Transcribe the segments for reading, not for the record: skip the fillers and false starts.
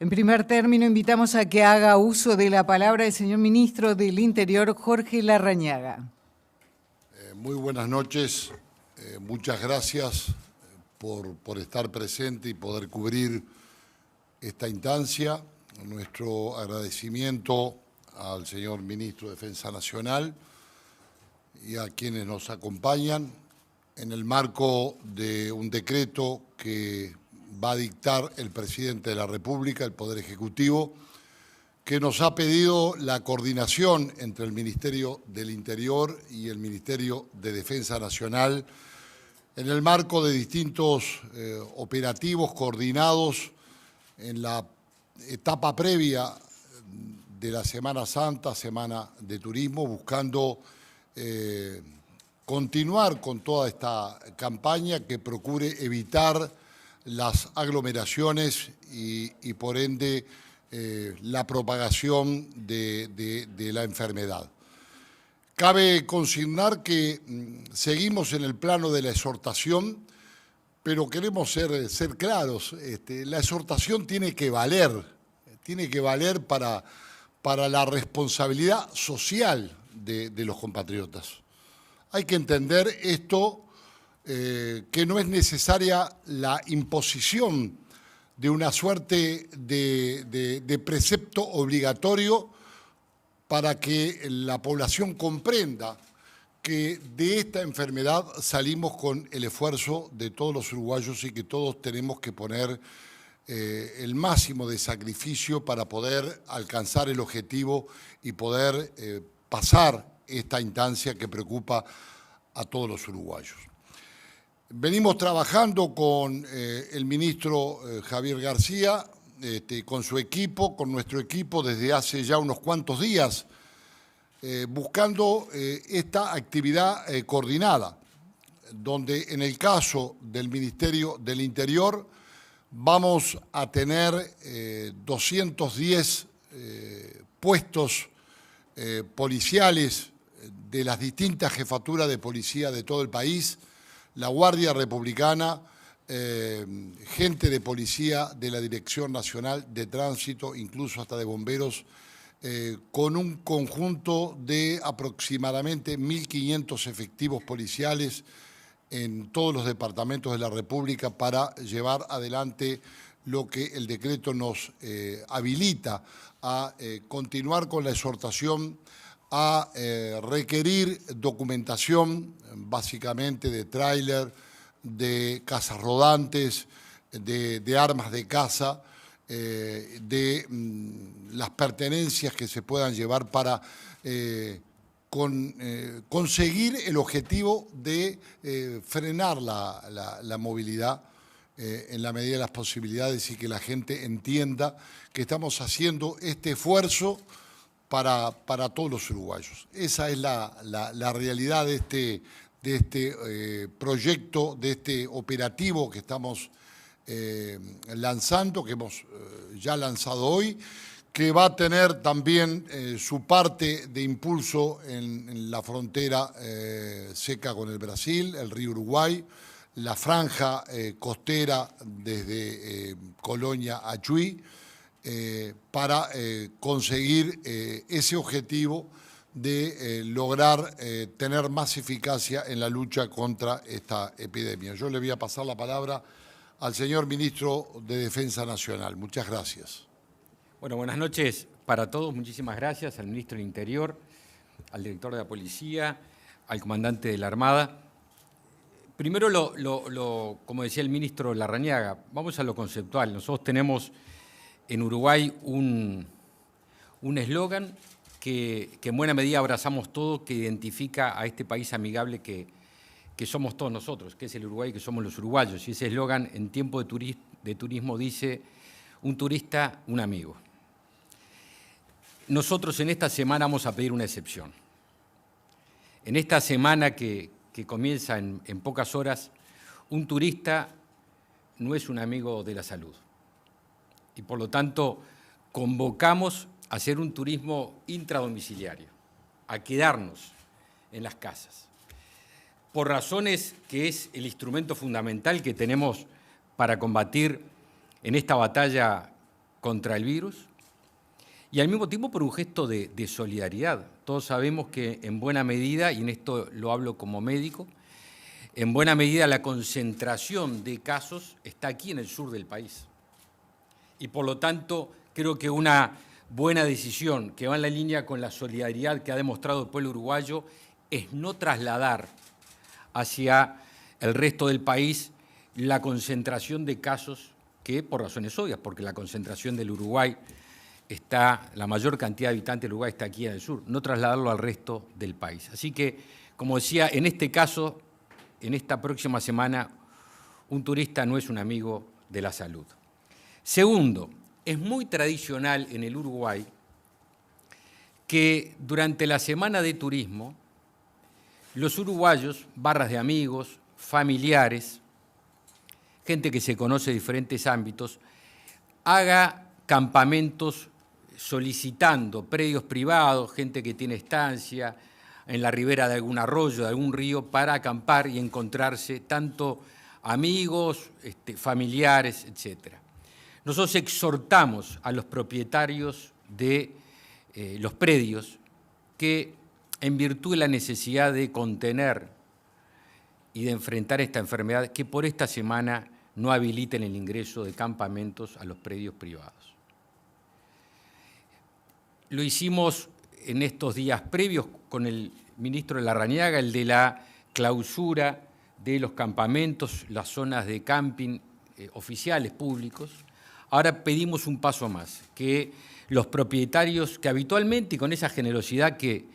En primer término, invitamos a que haga uso de la palabra el señor Ministro del Interior, Jorge Larrañaga. Muy buenas noches. Muchas gracias por estar presente y poder cubrir esta instancia. Nuestro agradecimiento al señor Ministro de Defensa Nacional y a quienes nos acompañan en el marco de un decreto que va a dictar el Presidente de la República, el Poder Ejecutivo, que nos ha pedido la coordinación entre el Ministerio del Interior y el Ministerio de Defensa Nacional en el marco de distintos operativos coordinados en la etapa previa de la Semana Santa, Semana de Turismo, buscando continuar con toda esta campaña que procure evitar las aglomeraciones y por ende la propagación de la enfermedad. Cabe consignar que seguimos en el plano de la exhortación, pero queremos ser claros. La exhortación tiene que valer para la responsabilidad social de los compatriotas. Hay que entender esto, que no es necesaria la imposición de una suerte de precepto obligatorio para que la población comprenda que de esta enfermedad salimos con el esfuerzo de todos los uruguayos y que todos tenemos que poner el máximo de sacrificio para poder alcanzar el objetivo y poder pasar esta instancia que preocupa a todos los uruguayos. Venimos trabajando con el ministro Javier García, con su equipo, con nuestro equipo desde hace ya unos cuantos días, buscando esta actividad coordinada, donde en el caso del Ministerio del Interior vamos a tener 210 puestos policiales de las distintas jefaturas de policía de todo el país, la Guardia Republicana, gente de policía de la Dirección Nacional de Tránsito, incluso hasta de bomberos, con un conjunto de aproximadamente 1.500 efectivos policiales en todos los departamentos de la República para llevar adelante lo que el decreto nos habilita a continuar con la exhortación a requerir documentación, básicamente de tráiler, de casas rodantes, de armas de caza, de las pertenencias que se puedan llevar para conseguir el objetivo de frenar la movilidad en la medida de las posibilidades y que la gente entienda que estamos haciendo este esfuerzo para todos los uruguayos. Esa es la realidad de este proyecto, de este operativo que estamos lanzando, que hemos ya lanzado hoy, que va a tener también su parte de impulso en la frontera seca con el Brasil, el río Uruguay, la franja costera desde Colonia a Chuy, para conseguir ese objetivo de lograr tener más eficacia en la lucha contra esta epidemia. Yo le voy a pasar la palabra al señor Ministro de Defensa Nacional. Muchas gracias. Bueno, buenas noches para todos. Muchísimas gracias al Ministro del Interior, al Director de la Policía, al Comandante de la Armada. Primero, como decía el Ministro Larrañaga, vamos a lo conceptual. Nosotros tenemos en Uruguay un eslogan que en buena medida abrazamos todos, que identifica a este país amigable que somos todos nosotros, que es el Uruguay, que somos los uruguayos. Y ese eslogan en tiempo de turismo dice: un turista, un amigo. Nosotros en esta semana vamos a pedir una excepción. En esta semana que comienza en pocas horas, un turista no es un amigo de la salud. Y por lo tanto, convocamos a hacer un turismo intradomiciliario, a quedarnos en las casas, por razones que es el instrumento fundamental que tenemos para combatir en esta batalla contra el virus y al mismo tiempo por un gesto de solidaridad. Todos sabemos que en buena medida, y en esto lo hablo como médico, en buena medida la concentración de casos está aquí en el sur del país. Y por lo tanto creo que una buena decisión que va en la línea con la solidaridad que ha demostrado el pueblo uruguayo es no trasladar hacia el resto del país la concentración de casos que, por razones obvias, porque la concentración del Uruguay está, la mayor cantidad de habitantes del Uruguay está aquí en el sur, no trasladarlo al resto del país. Así que, como decía, en este caso, en esta próxima semana, un turista no es un amigo de la salud. Segundo, es muy tradicional en el Uruguay que durante la semana de turismo, los uruguayos, barras de amigos, familiares, gente que se conoce de diferentes ámbitos, haga campamentos solicitando predios privados, gente que tiene estancia en la ribera de algún arroyo, de algún río, para acampar y encontrarse tanto amigos, familiares, etc. Nosotros exhortamos a los propietarios de los predios que, en virtud de la necesidad de contener y de enfrentar esta enfermedad, que por esta semana no habiliten el ingreso de campamentos a los predios privados. Lo hicimos en estos días previos con el ministro Larrañaga, el de la clausura de los campamentos, las zonas de camping oficiales públicos. Ahora pedimos un paso más, que los propietarios que habitualmente y con esa generosidad que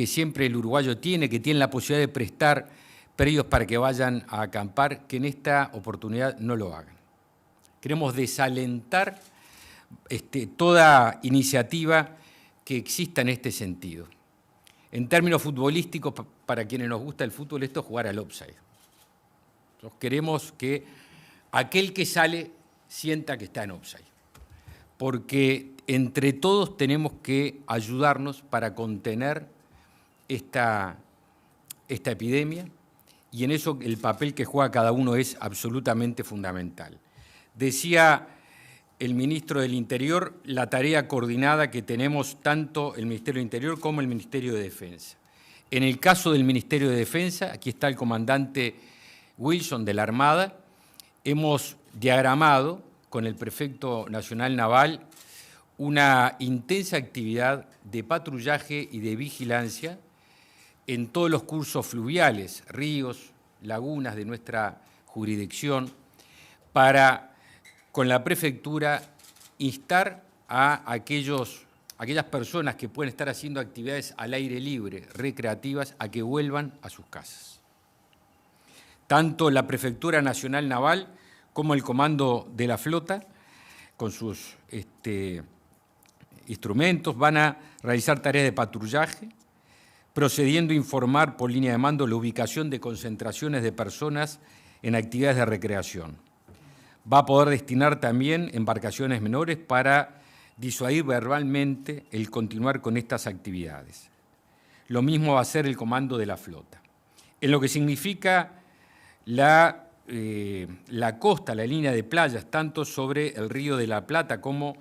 siempre el uruguayo tiene, que tienen la posibilidad de prestar predios para que vayan a acampar, que en esta oportunidad no lo hagan. Queremos desalentar toda iniciativa que exista en este sentido. En términos futbolísticos, para quienes nos gusta el fútbol, esto es jugar al offside. Nosotros queremos que aquel que sale sienta que está en offside, porque entre todos tenemos que ayudarnos para contener esta epidemia, y en eso el papel que juega cada uno es absolutamente fundamental. Decía el ministro del Interior la tarea coordinada que tenemos tanto el Ministerio del Interior como el Ministerio de Defensa. En el caso del Ministerio de Defensa, aquí está el comandante Wilson de la Armada, hemos diagramado con el prefecto nacional naval una intensa actividad de patrullaje y de vigilancia en todos los cursos fluviales, ríos, lagunas de nuestra jurisdicción, para, con la prefectura, instar a aquellas personas que pueden estar haciendo actividades al aire libre, recreativas, a que vuelvan a sus casas. Tanto la Prefectura Nacional Naval como el Comando de la Flota, con sus instrumentos, van a realizar tareas de patrullaje, procediendo a informar por línea de mando la ubicación de concentraciones de personas en actividades de recreación. Va a poder destinar también embarcaciones menores para disuadir verbalmente el continuar con estas actividades. Lo mismo va a hacer el Comando de la Flota. En lo que significa la costa, la línea de playas, tanto sobre el Río de la Plata como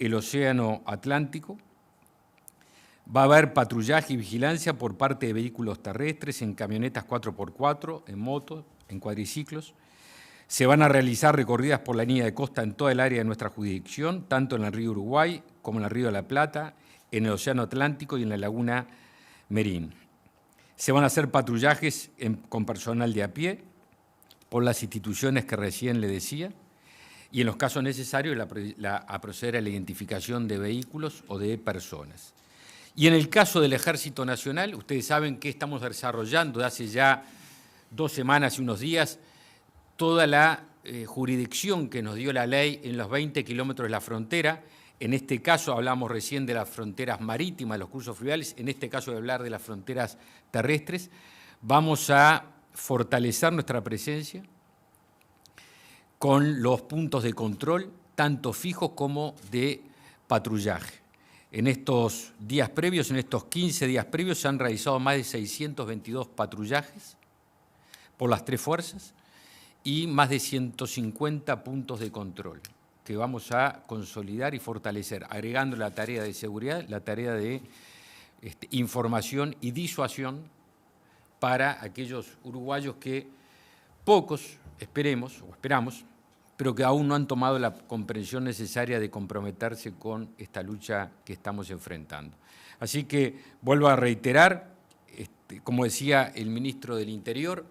el Océano Atlántico, va a haber patrullaje y vigilancia por parte de vehículos terrestres, en camionetas 4x4, en motos, en cuadriciclos. Se van a realizar recorridas por la línea de costa en toda el área de nuestra jurisdicción, tanto en el río Uruguay como en el río de la Plata, en el Océano Atlántico y en la laguna Merín. Se van a hacer patrullajes con personal de a pie por las instituciones que recién le decía, y en los casos necesarios a proceder a la identificación de vehículos o de personas. Y en el caso del Ejército Nacional, ustedes saben que estamos desarrollando de hace ya 2 semanas y unos días toda la jurisdicción que nos dio la ley en los 20 kilómetros de la frontera. En este caso hablamos recién de las fronteras marítimas, de los cursos fluviales, en este caso de hablar de las fronteras terrestres. Vamos a fortalecer nuestra presencia con los puntos de control, tanto fijos como de patrullaje. En estos días previos, en estos 15 días previos, se han realizado más de 622 patrullajes por las 3 fuerzas y más de 150 puntos de control. que vamos a consolidar y fortalecer, agregando la tarea de seguridad, la tarea de información y disuasión para aquellos uruguayos que pocos, esperamos, pero que aún no han tomado la comprensión necesaria de comprometerse con esta lucha que estamos enfrentando. Así que vuelvo a reiterar, como decía el ministro del Interior,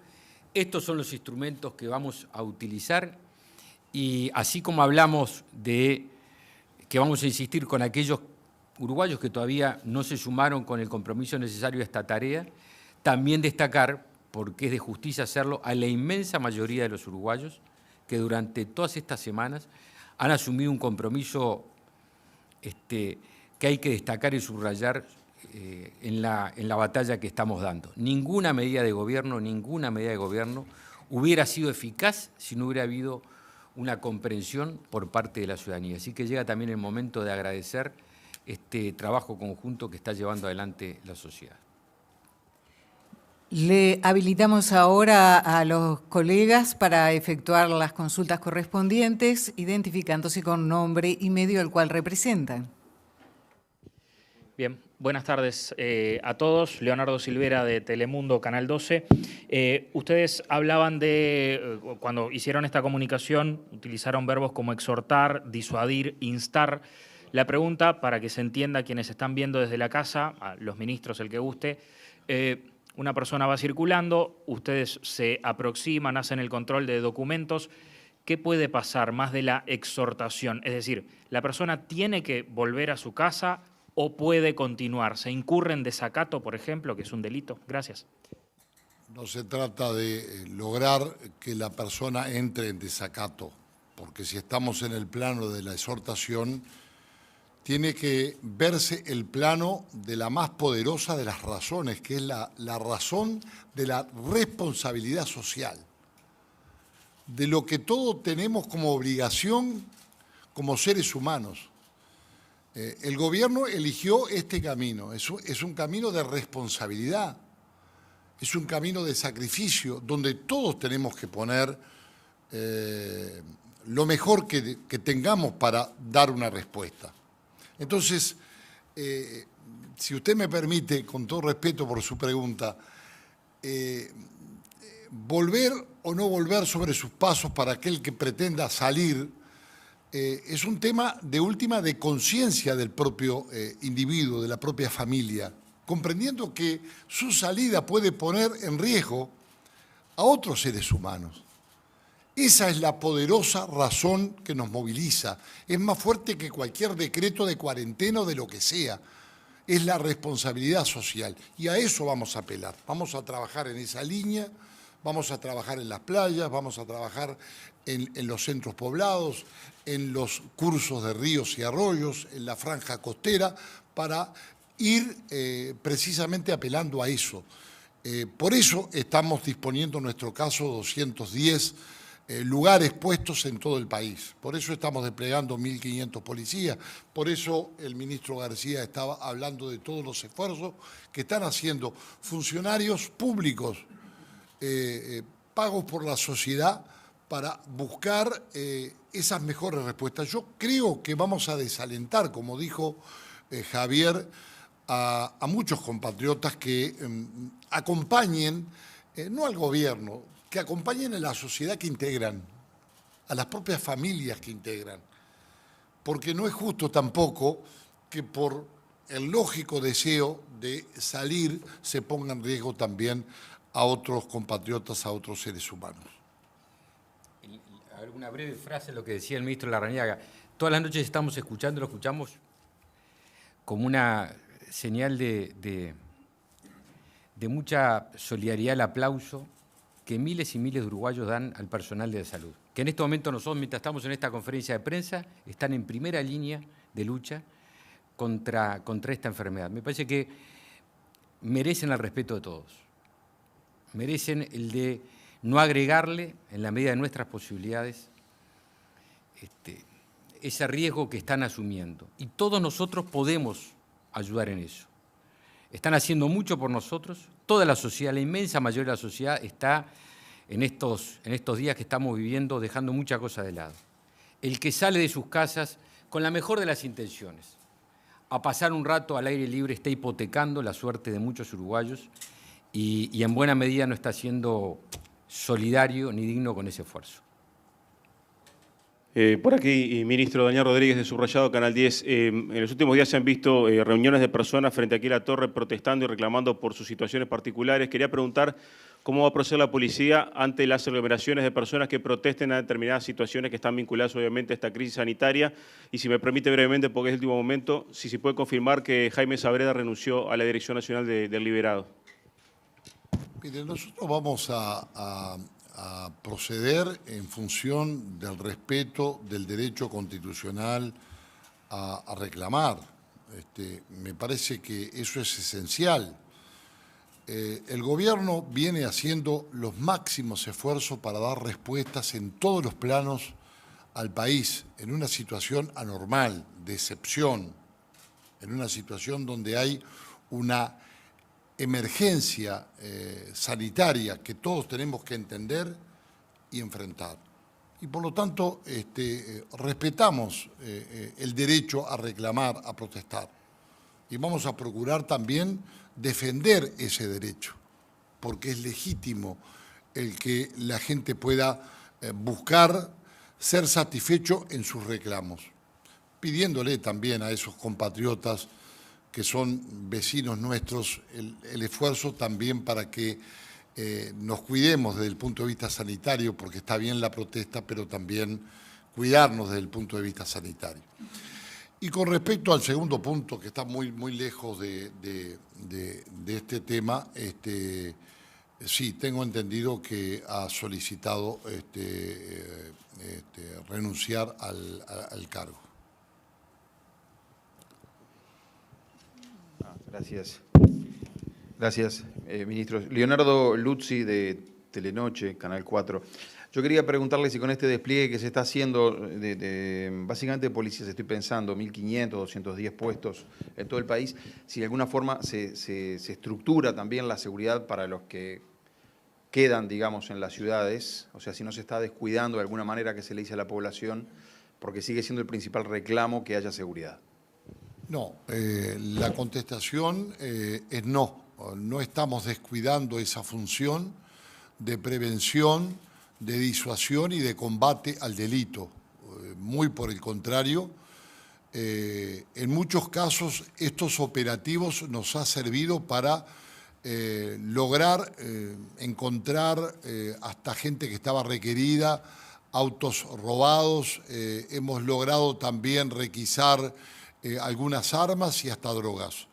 estos son los instrumentos que vamos a utilizar y así como hablamos de que vamos a insistir con aquellos uruguayos que todavía no se sumaron con el compromiso necesario a esta tarea, también destacar, porque es de justicia hacerlo, a la inmensa mayoría de los uruguayos que durante todas estas semanas han asumido un compromiso que hay que destacar y subrayar en la batalla que estamos dando. Ninguna medida de gobierno hubiera sido eficaz si no hubiera habido una comprensión por parte de la ciudadanía. Así que llega también el momento de agradecer este trabajo conjunto que está llevando adelante la sociedad. Le habilitamos ahora a los colegas para efectuar las consultas correspondientes, identificándose con nombre y medio al cual representan. Bien, buenas tardes a todos. Leonardo Silvera de Telemundo, Canal 12. Ustedes hablaban de, cuando hicieron esta comunicación, utilizaron verbos como exhortar, disuadir, instar. La pregunta, para que se entienda quienes están viendo desde la casa, a los ministros, el que guste, una persona va circulando, ustedes se aproximan, hacen el control de documentos. ¿Qué puede pasar más de la exhortación? Es decir, ¿la persona tiene que volver a su casa o puede continuar? ¿Se incurre en desacato, por ejemplo, que es un delito? Gracias. No se trata de lograr que la persona entre en desacato, porque si estamos en el plano de la exhortación, tiene que verse el plano de la más poderosa de las razones, que es la razón de la responsabilidad social, de lo que todos tenemos como obligación como seres humanos. El gobierno eligió este camino, es un camino de responsabilidad, es un camino de sacrificio, donde todos tenemos que poner lo mejor que tengamos para dar una respuesta. Entonces, si usted me permite, con todo respeto por su pregunta, volver o no volver sobre sus pasos para aquel que pretenda salir, es un tema de última de conciencia del propio individuo, de la propia familia, comprendiendo que su salida puede poner en riesgo a otros seres humanos. Esa es la poderosa razón que nos moviliza. Es más fuerte que cualquier decreto de cuarentena o de lo que sea. Es la responsabilidad social. Y a eso vamos a apelar. Vamos a trabajar en esa línea, vamos a trabajar en las playas, vamos a trabajar en los centros poblados, en los cursos de ríos y arroyos, en la franja costera, para ir precisamente apelando a eso. Por eso estamos disponiendo en nuestro caso 210 lugares puestos en todo el país. Por eso estamos desplegando 1.500 policías, por eso el ministro García estaba hablando de todos los esfuerzos que están haciendo funcionarios públicos pagos por la sociedad para buscar esas mejores respuestas. Yo creo que vamos a desalentar, como dijo Javier, a muchos compatriotas que acompañen, no al gobierno, que acompañen a la sociedad que integran, a las propias familias que integran, porque no es justo tampoco que por el lógico deseo de salir se ponga en riesgo también a otros compatriotas, a otros seres humanos. Una breve frase de lo que decía el ministro Larrañaga. Todas las noches estamos escuchando, lo escuchamos como una señal de mucha solidaridad, el aplauso que miles y miles de uruguayos dan al personal de salud, que en este momento nosotros, mientras estamos en esta conferencia de prensa, están en primera línea de lucha contra esta enfermedad. Me parece que merecen el respeto de todos, merecen el de no agregarle, en la medida de nuestras posibilidades, ese riesgo que están asumiendo. Y todos nosotros podemos ayudar en eso. Están haciendo mucho por nosotros. Toda la sociedad, la inmensa mayoría de la sociedad está en estos días que estamos viviendo dejando muchas cosas de lado. el que sale de sus casas con la mejor de las intenciones, a pasar un rato al aire libre, está hipotecando la suerte de muchos uruguayos y en buena medida no está siendo solidario ni digno con ese esfuerzo. Por aquí, ministro Daniel Rodríguez de Subrayado, Canal 10. En los últimos días se han visto reuniones de personas frente aquí a la torre protestando y reclamando por sus situaciones particulares. Quería preguntar cómo va a proceder la policía ante las aglomeraciones de personas que protesten a determinadas situaciones que están vinculadas obviamente a esta crisis sanitaria. Y si me permite brevemente, porque es el último momento, si se puede confirmar que Jaime Sabreda renunció a la Dirección Nacional del Liberado. Mire, nosotros vamos a proceder en función del respeto del derecho constitucional a reclamar. Me parece que eso es esencial. El gobierno viene haciendo los máximos esfuerzos para dar respuestas en todos los planos al país, en una situación anormal, de excepción, en una situación donde hay una emergencia sanitaria que todos tenemos que entender y enfrentar. Y por lo tanto respetamos el derecho a reclamar, a protestar. Y vamos a procurar también defender ese derecho, porque es legítimo el que la gente pueda buscar ser satisfecho en sus reclamos, pidiéndole también a esos compatriotas que son vecinos nuestros, el esfuerzo también para que nos cuidemos desde el punto de vista sanitario, porque está bien la protesta, pero también cuidarnos desde el punto de vista sanitario. Y con respecto al segundo punto, que está muy lejos de este tema, sí, tengo entendido que ha solicitado renunciar al cargo. Gracias. Gracias, ministro. Leonardo Luzzi, de Telenoche, Canal 4. Yo quería preguntarle si con este despliegue que se está haciendo, básicamente de policías, estoy pensando, 1.500, 210 puestos en todo el país, si de alguna forma se estructura también la seguridad para los que quedan, digamos, en las ciudades, o sea, si no se está descuidando de alguna manera que se le dice a la población, porque sigue siendo el principal reclamo que haya seguridad. No, la contestación es no. No estamos descuidando esa función de prevención, de disuasión y de combate al delito. Muy por el contrario, en muchos casos estos operativos nos han servido para lograr encontrar hasta gente que estaba requerida, autos robados, hemos logrado también requisar algunas armas y hasta drogas.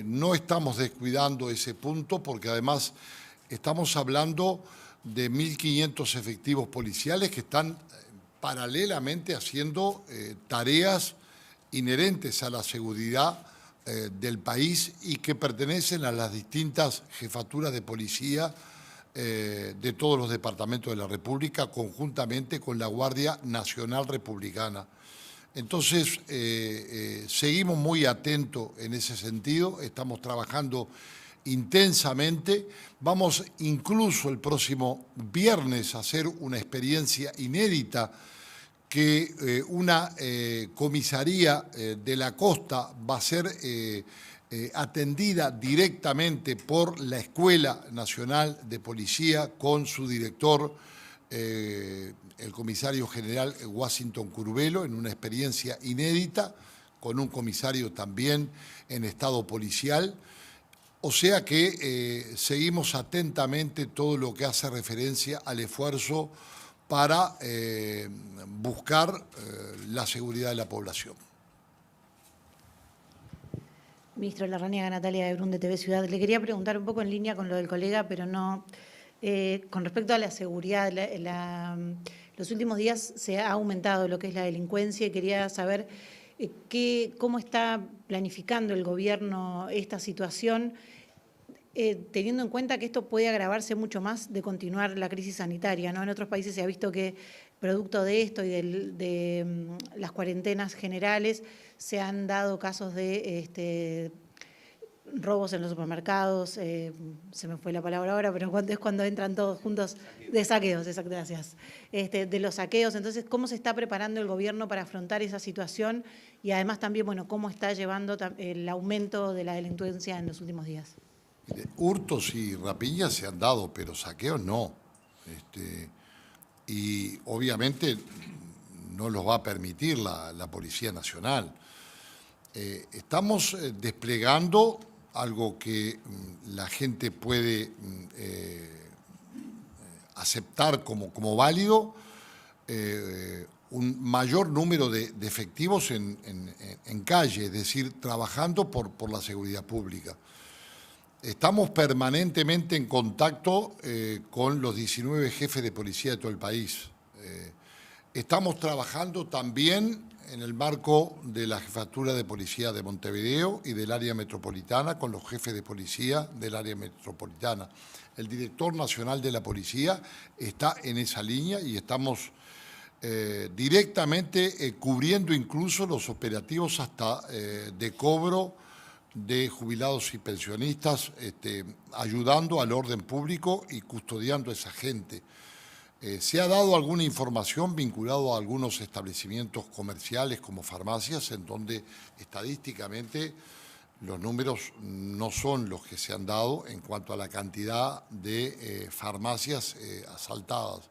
No estamos descuidando ese punto porque además estamos hablando de 1.500 efectivos policiales que están paralelamente haciendo tareas inherentes a la seguridad del país y que pertenecen a las distintas jefaturas de policía de todos los departamentos de la República, conjuntamente con la Guardia Nacional Republicana. Entonces, seguimos muy atentos en ese sentido, estamos trabajando intensamente. Vamos incluso el próximo viernes a hacer una experiencia inédita que una comisaría de la costa va a ser atendida directamente por la Escuela Nacional de Policía con su director, el comisario general Washington Curbelo, en una experiencia inédita, con un comisario también en estado policial. O sea que seguimos atentamente todo lo que hace referencia al esfuerzo para buscar la seguridad de la población. Ministro Larrañaga, Natalia de Brun, de TV Ciudad. Le quería preguntar un poco en línea con lo del colega, pero no... con respecto a la seguridad, los últimos días se ha aumentado lo que es la delincuencia y quería saber cómo está planificando el gobierno esta situación, teniendo en cuenta que esto puede agravarse mucho más de continuar la crisis sanitaria, ¿no? En otros países se ha visto que producto de esto y de las cuarentenas generales se han dado casos de robos en los supermercados, se me fue la palabra ahora, pero es cuando entran todos juntos, de saqueos, exacto, gracias, de los saqueos. Entonces, ¿cómo se está preparando el gobierno para afrontar esa situación? Y además también, bueno, ¿cómo está llevando el aumento de la delincuencia en los últimos días? Hurtos y rapiñas se han dado, pero saqueos no. Y obviamente no los va a permitir la Policía Nacional. Estamos desplegando algo que la gente puede aceptar como válido, un mayor número de efectivos en calle, es decir, trabajando por la seguridad pública. Estamos permanentemente en contacto con los 19 jefes de policía de todo el país. Estamos trabajando también en el marco de la Jefatura de Policía de Montevideo y del área metropolitana con los jefes de policía del área metropolitana. El director nacional de la policía está en esa línea y estamos directamente cubriendo incluso los operativos hasta de cobro de jubilados y pensionistas, ayudando al orden público y custodiando a esa gente. Se ha dado alguna información vinculada a algunos establecimientos comerciales como farmacias, en donde estadísticamente los números no son los que se han dado en cuanto a la cantidad de farmacias asaltadas.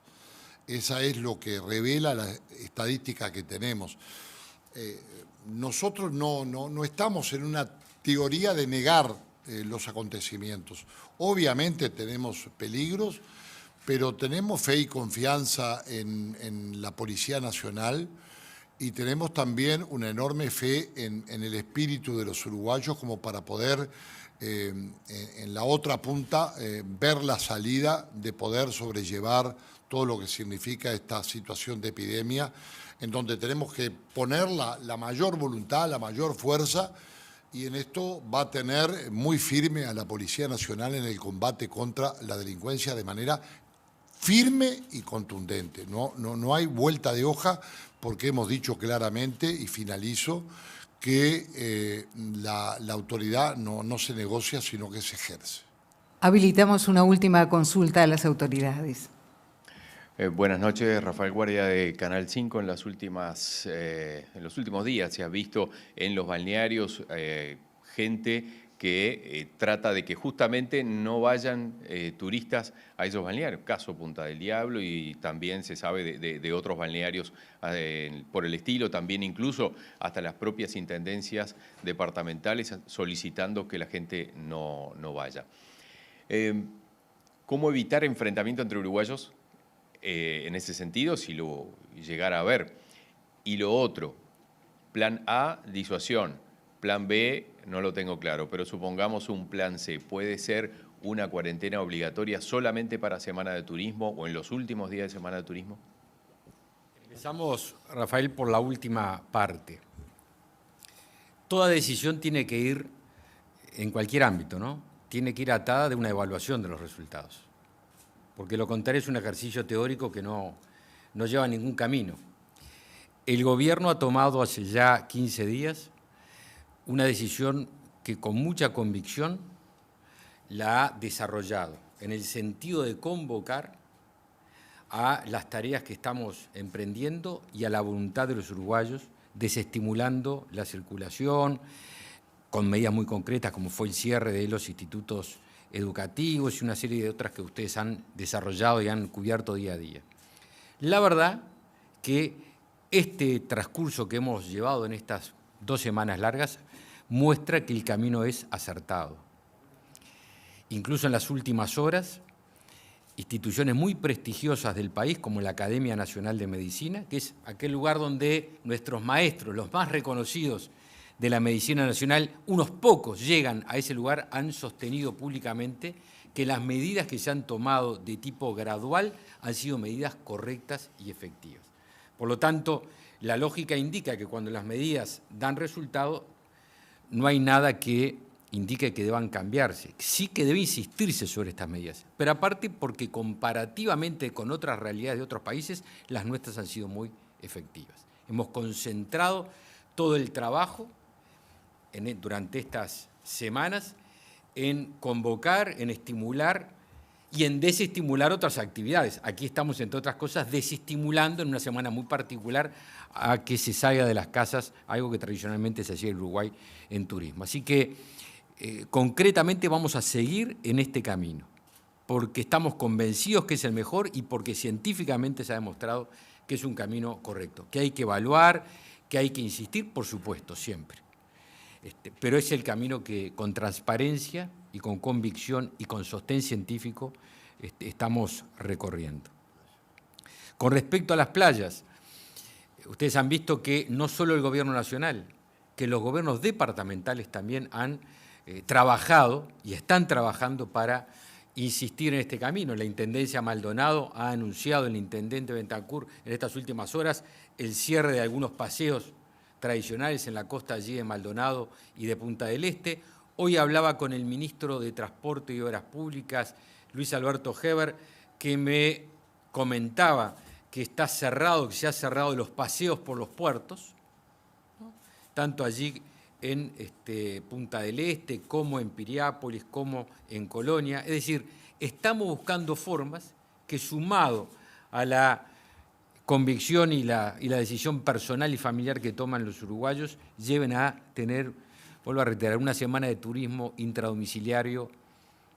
Esa es lo que revela la estadística que tenemos. Nosotros no estamos en una teoría de negar los acontecimientos. Obviamente tenemos peligros, pero tenemos fe y confianza en la Policía Nacional y tenemos también una enorme fe en el espíritu de los uruguayos como para poder, en la otra punta, ver la salida de poder sobrellevar todo lo que significa esta situación de epidemia, en donde tenemos que poner la mayor voluntad, la mayor fuerza, y en esto va a tener muy firme a la Policía Nacional en el combate contra la delincuencia de manera firme y contundente. No hay vuelta de hoja, porque hemos dicho claramente, y finalizo, que la autoridad no se negocia, sino que se ejerce. Habilitamos una última consulta a las autoridades. Buenas noches, Rafael Guardia de Canal 5. En los últimos días se ha visto en los balnearios gente que trata de que justamente no vayan turistas a esos balnearios, caso Punta del Diablo, y también se sabe de otros balnearios por el estilo, también incluso hasta las propias intendencias departamentales solicitando que la gente no vaya. ¿Cómo evitar enfrentamiento entre uruguayos en ese sentido, si lo llegara a haber? Y lo otro, plan A, disuasión, plan B, no lo tengo claro, pero supongamos un plan C. ¿Puede ser una cuarentena obligatoria solamente para Semana de Turismo o en los últimos días de Semana de Turismo? Empezamos, Rafael, por la última parte. Toda decisión tiene que ir, en cualquier ámbito, ¿no? Tiene que ir atada de una evaluación de los resultados, porque lo contrario es un ejercicio teórico que no lleva a ningún camino. El gobierno ha tomado hace ya 15 días una decisión que con mucha convicción la ha desarrollado en el sentido de convocar a las tareas que estamos emprendiendo y a la voluntad de los uruguayos, desestimulando la circulación con medidas muy concretas como fue el cierre de los institutos educativos y una serie de otras que ustedes han desarrollado y han cubierto día a día. La verdad que este transcurso que hemos llevado en estas 2 semanas largas muestra que el camino es acertado. Incluso en las últimas horas, instituciones muy prestigiosas del país, como la Academia Nacional de Medicina, que es aquel lugar donde nuestros maestros, los más reconocidos de la medicina nacional, unos pocos llegan a ese lugar, han sostenido públicamente que las medidas que se han tomado de tipo gradual han sido medidas correctas y efectivas. Por lo tanto, la lógica indica que cuando las medidas dan resultado, no hay nada que indique que deban cambiarse. Sí que debe insistirse sobre estas medidas, pero aparte porque comparativamente con otras realidades de otros países, las nuestras han sido muy efectivas. Hemos concentrado todo el trabajo durante estas semanas en convocar, en estimular y en desestimular otras actividades. Aquí estamos, entre otras cosas, desestimulando en una semana muy particular a que se salga de las casas, algo que tradicionalmente se hacía en Uruguay en turismo. Así que, concretamente, vamos a seguir en este camino, porque estamos convencidos que es el mejor y porque científicamente se ha demostrado que es un camino correcto, que hay que evaluar, que hay que insistir, por supuesto, siempre. Pero es el camino que con transparencia y con convicción y con sostén científico estamos recorriendo. Con respecto a las playas, ustedes han visto que no solo el Gobierno nacional, que los gobiernos departamentales también han trabajado y están trabajando para insistir en este camino. La Intendencia Maldonado ha anunciado, el Intendente Bentancur, en estas últimas horas, el cierre de algunos paseos tradicionales en la costa allí de Maldonado y de Punta del Este. Hoy hablaba con el ministro de Transporte y Obras Públicas, Luis Alberto Heber, que me comentaba que está cerrado, que se ha cerrado los paseos por los puertos, ¿no? Tanto allí en Punta del Este, como en Piriápolis, como en Colonia. Es decir, estamos buscando formas que, sumado a la convicción y la decisión personal y familiar que toman los uruguayos, lleven a tener, vuelvo a reiterar, una semana de turismo intradomiciliario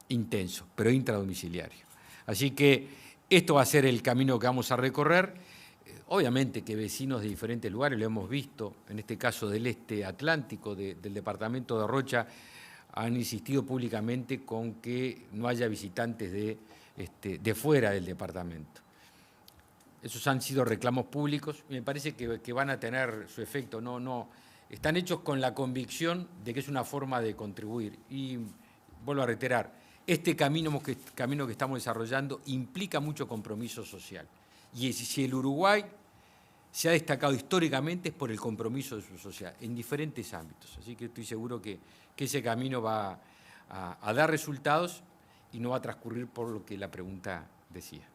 intenso, pero intradomiciliario. Así que esto va a ser el camino que vamos a recorrer. Obviamente que vecinos de diferentes lugares, lo hemos visto, en este caso del este atlántico, del departamento de Rocha, han insistido públicamente con que no haya visitantes de fuera del departamento. Esos han sido reclamos públicos y me parece que van a tener su efecto. Están hechos con la convicción de que es una forma de contribuir. Y vuelvo a reiterar, este camino que estamos desarrollando implica mucho compromiso social. Y si el Uruguay se ha destacado históricamente es por el compromiso de su sociedad, en diferentes ámbitos. Así que estoy seguro que ese camino va a dar resultados y no va a transcurrir por lo que la pregunta decía.